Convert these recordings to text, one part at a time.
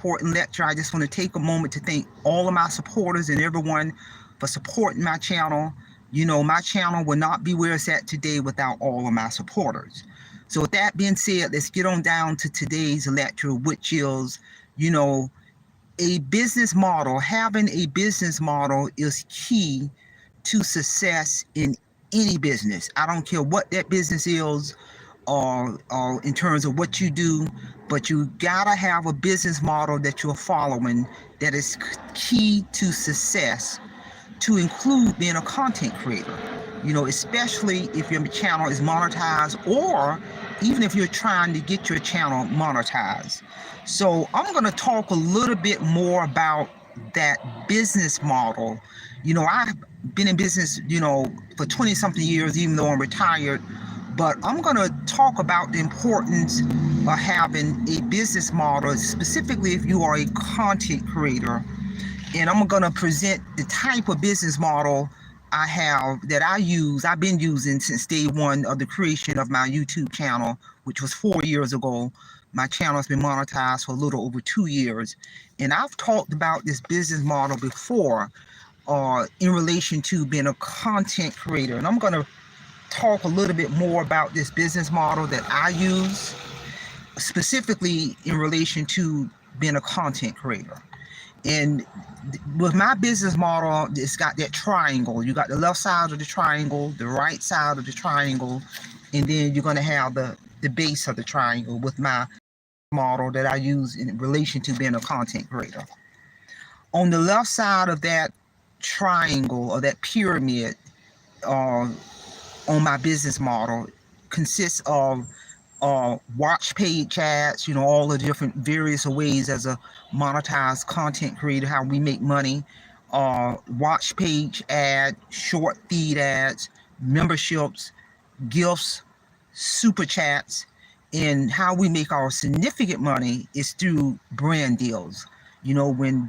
important lecture. I just want to take a moment to thank all of my supporters and everyone for supporting my channel. You know, my channel will not be where it's at today without all of my supporters. So with that being said, let's get on down to today's lecture, which is, you know, a business model. Having a business model is key to success in any business. I don't care what that business is, or in terms of what you do, but you gotta have a business model that you're following that is key to success, to include being a content creator. You know, especially if your channel is monetized, or even if you're trying to get your channel monetized. So I'm going to talk a little bit more about that business model. You know, I've been in business, you know, for 20 something years, even though I'm retired. But I'm going to talk about the importance of having a business model, specifically if you are a content creator. And I'm going to present the type of business model I have, that I've been using since day one of the creation of my YouTube channel, which was 4 years ago. My channel has been monetized for a little over 2 years. And I've talked about this business model before in relation to being a content creator. And I'm going to talk a little bit more about this business model that I use, specifically in relation to being a content creator. And with my business model, it's got that triangle. You got the left side of the triangle, the right side of the triangle, and then you're going to have the base of the triangle with my model that I use in relation to being a content creator. On the left side of that triangle, or that pyramid, on my business model, consists of watch page ads, you know, all the different various ways as a monetized content creator, how we make money, watch page ad, short feed ads, memberships, gifts, super chats. And how we make our significant money is through brand deals. You know, when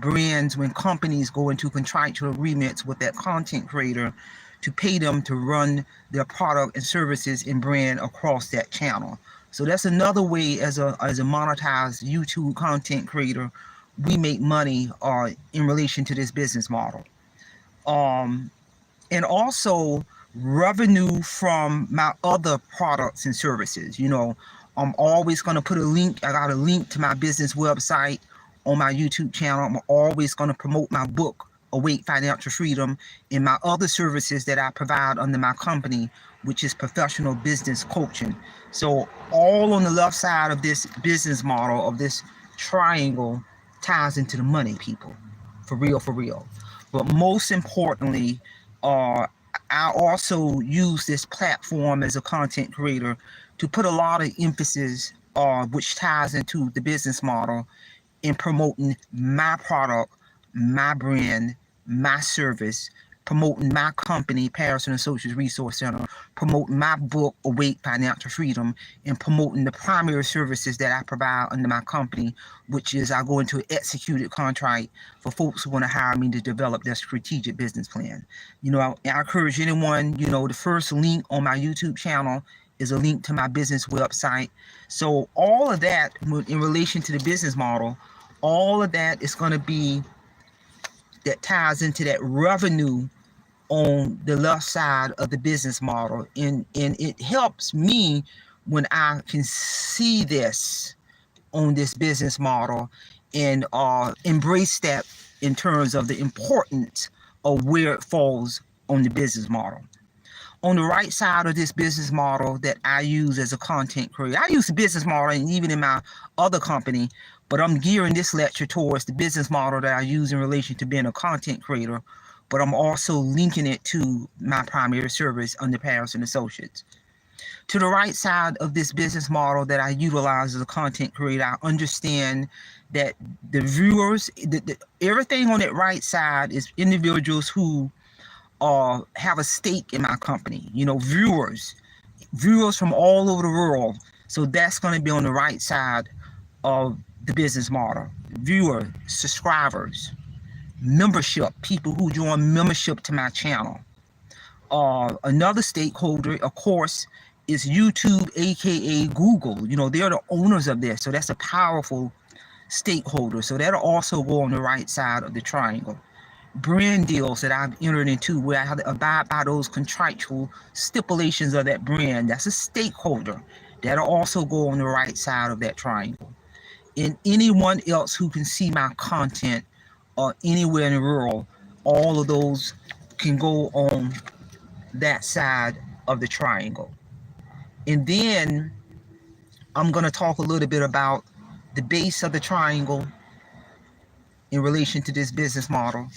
companies go into contractual agreements with that content creator to pay them to run their product and services and brand across that channel. So that's another way, as a monetized YouTube content creator, we make money in relation to this business model. And also revenue from my other products and services. You know, I'm always going to put a link. I got a link to my business website on my YouTube channel. I'm always going to promote my book, Awake Financial Freedom, and my other services that I provide under my company, which is professional business coaching. So all on the left side of this business model, of this triangle, ties into the money, people. For real, for real. But most importantly, I also use this platform as a content creator to put a lot of emphasis, which ties into the business model, in promoting my product, my brand, my service, promoting my company, Paris and Associates Resource Center, promoting my book, Awake Financial Freedom, and promoting the primary services that I provide under my company, which is I go into an executed contract for folks who want to hire me to develop their strategic business plan. You know, I encourage anyone, you know, the first link on my YouTube channel is a link to my business website. So all of that in relation to the business model, all of that is going to be, that ties into that revenue on the left side of the business model. And it helps me when I can see this on this business model, and embrace that in terms of the importance of where it falls on the business model. On the right side of this business model that I use as a content creator, I use the business model and even in my other company, but I'm gearing this lecture towards the business model that I use in relation to being a content creator, but I'm also linking it to my primary service under Paris and Associates. To the right side of this business model that I utilize as a content creator, I understand that the viewers, everything on that right side is individuals who have a stake in my company. You know, viewers from all over the world. So that's going to be on the right side of the business model. Viewers, subscribers, membership, people who join membership to my channel. Another stakeholder, of course, is YouTube, aka Google. You know, they're the owners of this. So that's a powerful stakeholders. So that'll also go on the right side of the triangle. Brand deals that I've entered into where I have to abide by those contractual stipulations of that brand. That's a stakeholder. That'll also go on the right side of that triangle. And anyone else who can see my content anywhere in the world, all of those can go on that side of the triangle. And then I'm going to talk a little bit about the base of the triangle in relation to this business model.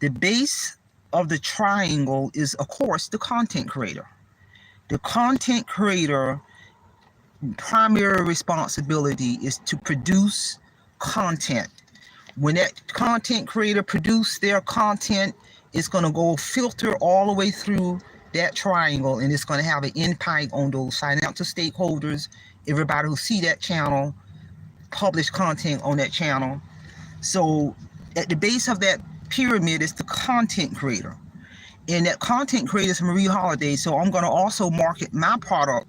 The base of the triangle is, of course, the content creator. The content creator primary responsibility is to produce content. When that content creator produce their content, it's going to go filter all the way through that triangle, and it's going to have an impact on those financial stakeholders, everybody who see that channel, publish content on that channel. So at the base of that pyramid is the content creator, and that content creator is Marie Holiday. So I'm going to also market my product,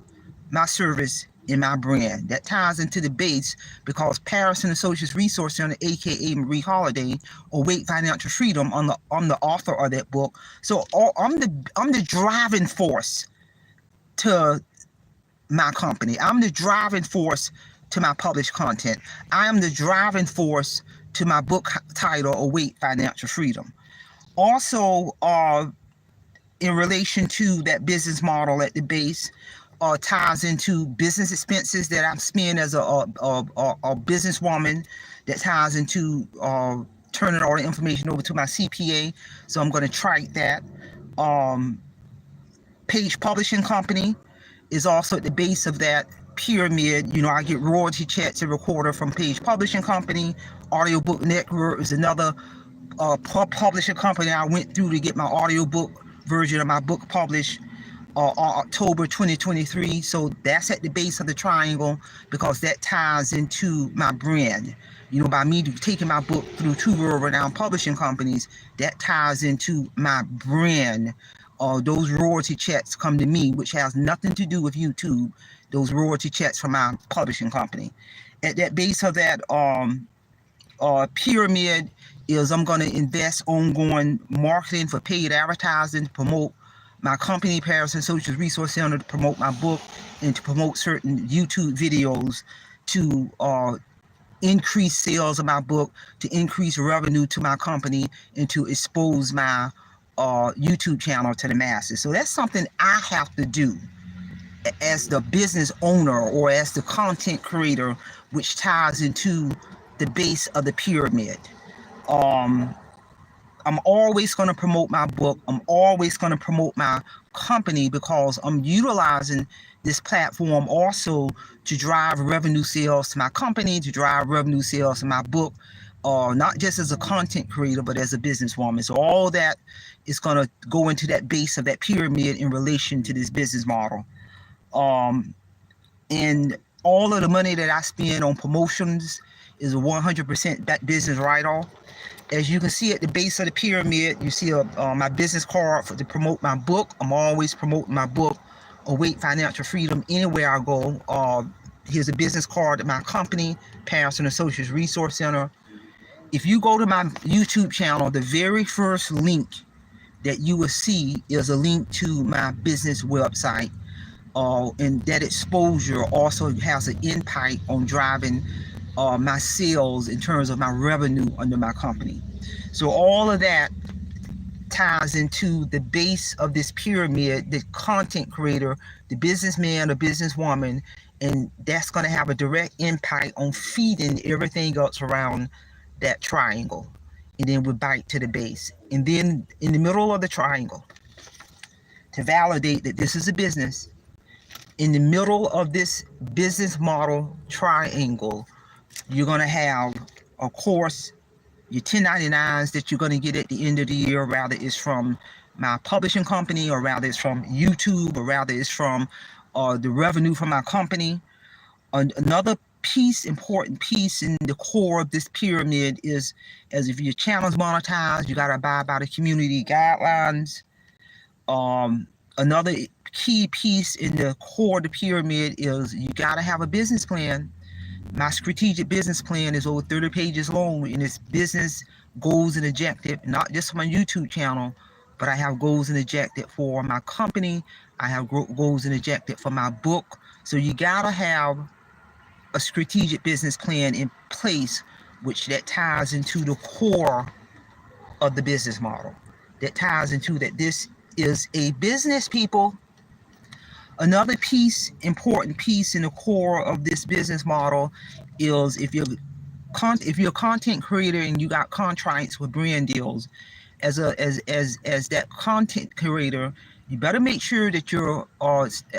my service, and my brand. That ties into the base, because Paris and Associates Resource Center, aka Marie Holiday, Awake Financial Freedom, I'm the author of that book. So I'm the driving force to my company. I'm the driving force to my published content. I am the driving force to my book title, Awake Financial Freedom. Also, in relation to that business model at the base, ties into business expenses that I'm spending as a businesswoman, that ties into turning all the information over to my CPA. So I'm going to track that. Page Publishing Company is also at the base of that pyramid. You know, I get royalty checks every quarter from Page Publishing Company. Audiobook Network is another publishing company I went through to get my audiobook version of my book published October 2023. So that's at the base of the triangle, because that ties into my brand. You know, by me taking my book through two world-renowned publishing companies, that ties into my brand. Those royalty checks come to me, which has nothing to do with YouTube. Those royalty checks from my publishing company. At that base of that pyramid is I'm going to invest ongoing marketing for paid advertising to promote my company, Paris and Associates Resource Center, to promote my book and to promote certain YouTube videos to increase sales of my book, to increase revenue to my company, and to expose my YouTube channel to the masses. So that's something I have to do as the business owner or as the content creator, which ties into the base of the pyramid. I'm always going to promote my book. I'm always going to promote my company, because I'm utilizing this platform also to drive revenue sales to my company, to drive revenue sales to my book, not just as a content creator, but as a businesswoman. So all that is going to go into that base of that pyramid in relation to this business model. And all of the money that I spend on promotions is a 100% that business write-off. As you can see at the base of the pyramid, you see my business card to promote my book. I'm always promoting my book, Awake Financial Freedom, anywhere I go. Here's a business card at my company, Paris and Associates Resource Center. If you go to my YouTube channel, the very first link that you will see is a link to my business website. And that exposure also has an impact on driving my sales in terms of my revenue under my company. So all of that ties into the base of this pyramid, the content creator, the businessman or businesswoman, and that's going to have a direct impact on feeding everything else around that triangle. And then we bite to the base. And then in the middle of the triangle, to validate that this is a business, in the middle of this business model triangle, you're going to have, of course, your 1099s that you're going to get at the end of the year, rather it's from my publishing company, or rather it's from YouTube, or rather it's from the revenue from my company. Another piece, important piece in the core of this pyramid is, as if your channel's monetized, you got to abide by the community guidelines. Another key piece in the core of the pyramid is you got to have a business plan. My strategic business plan is over 30 pages long, and it's business goals and objective, not just my YouTube channel, but I have goals and objective for my company. I have goals and objective for my book. So you gotta have a strategic business plan in place, which that ties into the core of the business model. That ties into that this is a business, people. Another piece, important piece in the core of this business model is if you're a content creator and you got contracts with brand deals, as that content creator, you better make sure that you're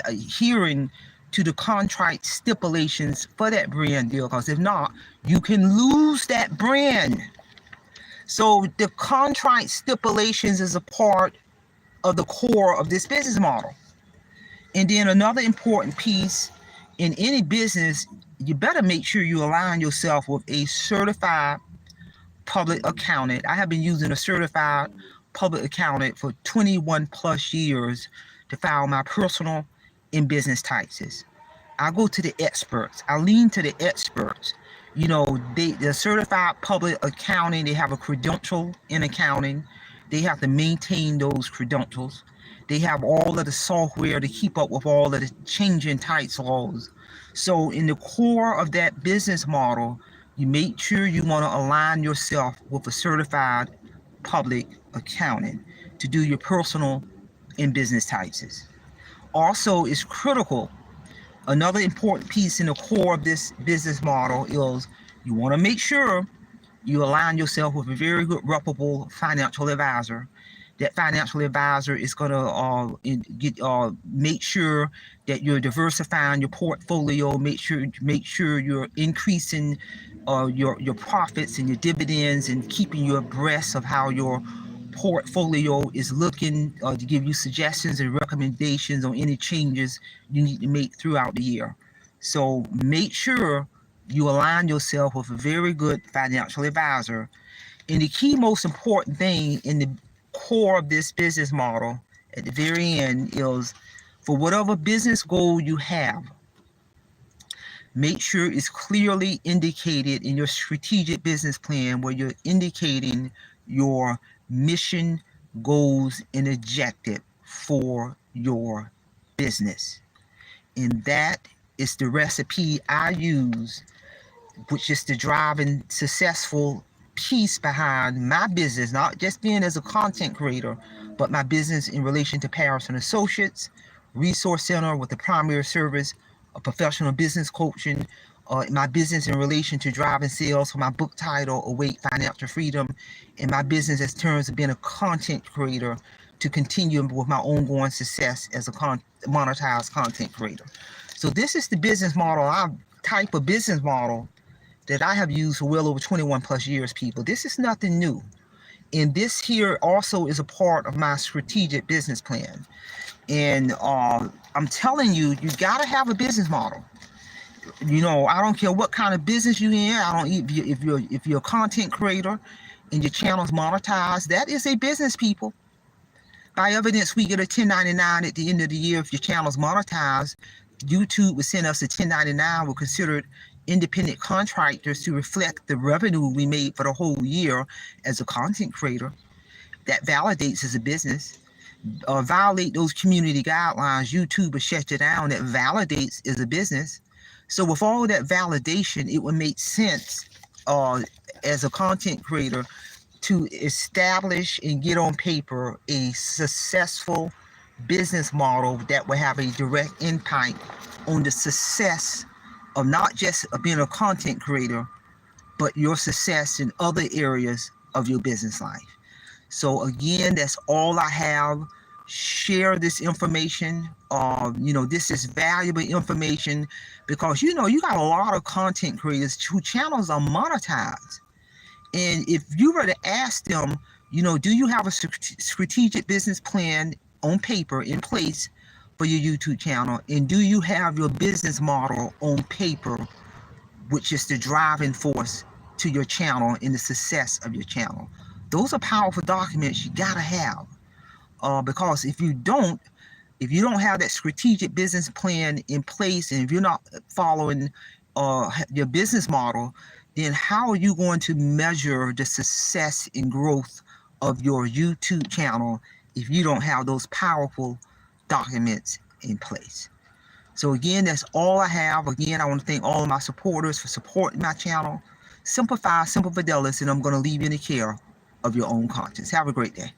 adhering to the contract stipulations for that brand deal, because if not, you can lose that brand. So the contract stipulations is a part of the core of this business model. And then another important piece in any business, you better make sure you align yourself with a certified public accountant. I have been using a certified public accountant for 21 plus years to file my personal and business taxes. I go to the experts. I lean to the experts. You know, the certified public accounting, they have a credential in accounting. They have to maintain those credentials. They have all of the software to keep up with all of the changing tax laws. So in the core of that business model, you make sure you want to align yourself with a certified public accountant to do your personal and business taxes. Also, it's critical. Another important piece in the core of this business model is you want to make sure you align yourself with a very good, reputable financial advisor. That financial advisor is going to make sure that you're diversifying your portfolio. Make sure you're increasing your profits and your dividends, and keeping you abreast of how your portfolio is looking, to give you suggestions and recommendations on any changes you need to make throughout the year. So make sure you align yourself with a very good financial advisor. And the key most important thing in the core of this business model at the very end is, for whatever business goal you have, make sure it's clearly indicated in your strategic business plan, where you're indicating your mission, goals, and objective for your business. And that is the recipe I use, which is the driving successful piece behind my business, not just being as a content creator, but my business in relation to Paris and Associates Resource Center with the primary service of professional business coaching, my business in relation to driving sales for my book title, Awake Financial Freedom, and my business as terms of being a content creator to continue with my ongoing success as a monetized content creator. So this is the business model, type of business model that I have used for well over 21 plus years, people. This is nothing new. And this here also is a part of my strategic business plan. And I'm telling you, you gotta have a business model. You know, I don't care what kind of business you're in. If you're a content creator and your channel's monetized, that is a business, people. By evidence, we get a 1099 at the end of the year. If your channel's monetized, YouTube would send us a 1099. We're considered independent contractors to reflect the revenue we made for the whole year as a content creator. That validates as a business. Violate those community guidelines, YouTube will shut you down. That validates as a business. So with all of that validation, it would make sense as a content creator to establish and get on paper a successful business model that will have a direct impact on the success of not just being a content creator, but your success in other areas of your business life. So again, that's all I have. Share this information. This is valuable information, because you got a lot of content creators whose channels are monetized. And if you were to ask them, do you have a strategic business plan on paper in place for your YouTube channel? And do you have your business model on paper, which is the driving force to your channel and the success of your channel? Those are powerful documents you gotta have, because if you don't have that strategic business plan in place, and if you're not following your business model, then how are you going to measure the success and growth of your YouTube channel if you don't have those powerful documents in place? So again, that's all I have. Again, I want to thank all of my supporters for supporting my channel. Simplify, Simple Fidelis, and I'm going to leave you in the care of your own conscience. Have a great day.